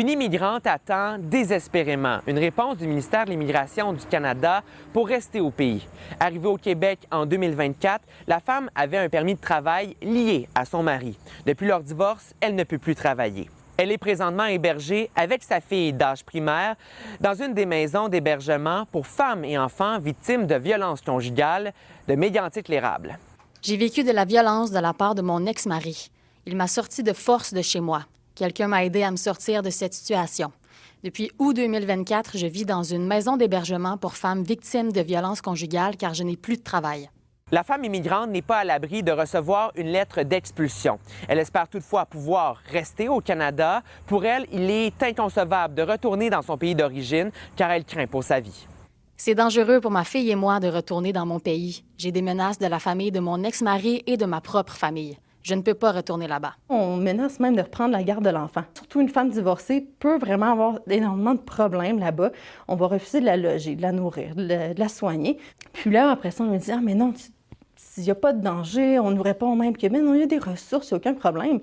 Une immigrante attend désespérément une réponse du ministère de l'Immigration du Canada pour rester au pays. Arrivée au Québec en 2024, la femme avait un permis de travail lié à son mari. Depuis leur divorce, elle ne peut plus travailler. Elle est présentement hébergée avec sa fille d'âge primaire dans une des maisons d'hébergement pour femmes et enfants victimes de violences conjugales de Mégantic-l'Érable. J'ai vécu de la violence de la part de mon ex-mari. Il m'a sorti de force de chez moi. Quelqu'un m'a aidé à me sortir de cette situation. Depuis août 2024, je vis dans une maison d'hébergement pour femmes victimes de violences conjugales car je n'ai plus de travail. La femme immigrante n'est pas à l'abri de recevoir une lettre d'expulsion. Elle espère toutefois pouvoir rester au Canada. Pour elle, il est inconcevable de retourner dans son pays d'origine car elle craint pour sa vie. C'est dangereux pour ma fille et moi de retourner dans mon pays. J'ai des menaces de la famille de mon ex-mari et de ma propre famille. Je ne peux pas retourner là-bas. On menace même de reprendre la garde de l'enfant. Surtout une femme divorcée peut vraiment avoir énormément de problèmes là-bas. On va refuser de la loger, de la nourrir, de la soigner. Puis là, après ça, on me dit « Ah, mais non, s'il n'y a pas de danger, on nous répond même que mais non, il y a des ressources, il n'y a aucun problème. »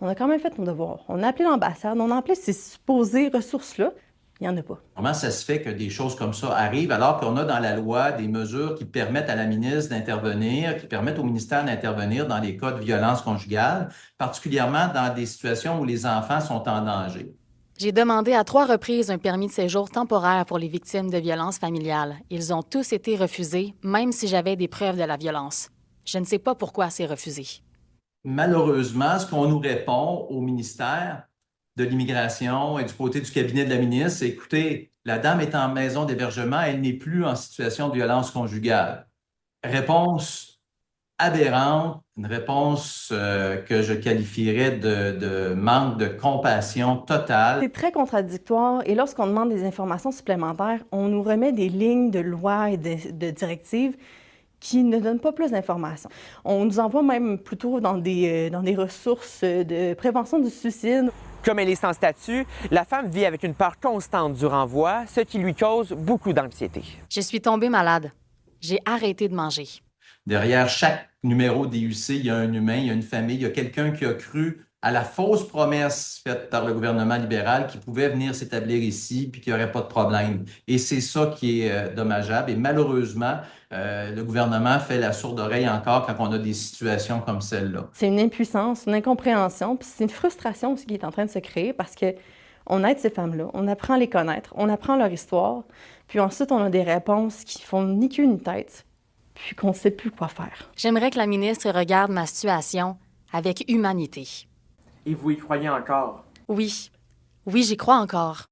On a quand même fait nos devoirs. On a appelé l'ambassade, on a appelé ces supposées ressources-là. Il n'y en a pas. Comment ça se fait que des choses comme ça arrivent alors qu'on a dans la loi des mesures qui permettent à la ministre d'intervenir, qui permettent au ministère d'intervenir dans les cas de violence conjugale, particulièrement dans des situations où les enfants sont en danger? J'ai demandé à 3 reprises un permis de séjour temporaire pour les victimes de violences familiales. Ils ont tous été refusés, même si j'avais des preuves de la violence. Je ne sais pas pourquoi c'est refusé. Malheureusement, ce qu'on nous répond au ministère de l'Immigration et du côté du cabinet de la ministre, c'est écoutez, la dame est en maison d'hébergement, elle n'est plus en situation de violence conjugale. Réponse aberrante, une réponse que je qualifierais de manque de compassion totale. C'est très contradictoire et lorsqu'on demande des informations supplémentaires, on nous remet des lignes de loi et de directives qui ne donnent pas plus d'informations. On nous envoie même plutôt dans des ressources de prévention du suicide. Comme elle est sans statut, la femme vit avec une peur constante du renvoi, ce qui lui cause beaucoup d'anxiété. Je suis tombée malade. J'ai arrêté de manger. Derrière chaque numéro d'IUC, il y a un humain, il y a une famille, il y a quelqu'un qui a cru à la fausse promesse faite par le gouvernement libéral qui pouvait venir s'établir ici puis qu'il n'y aurait pas de problème. Et c'est ça qui est dommageable. Et malheureusement, le gouvernement fait la sourde oreille encore quand on a des situations comme celle-là. C'est une impuissance, une incompréhension, puis c'est une frustration aussi qui est en train de se créer parce que on aide ces femmes-là, on apprend à les connaître, on apprend leur histoire, puis ensuite on a des réponses qui font ni queue ni tête, puis qu'on ne sait plus quoi faire. J'aimerais que la ministre regarde ma situation avec humanité. Et vous y croyez encore? Oui. Oui, j'y crois encore.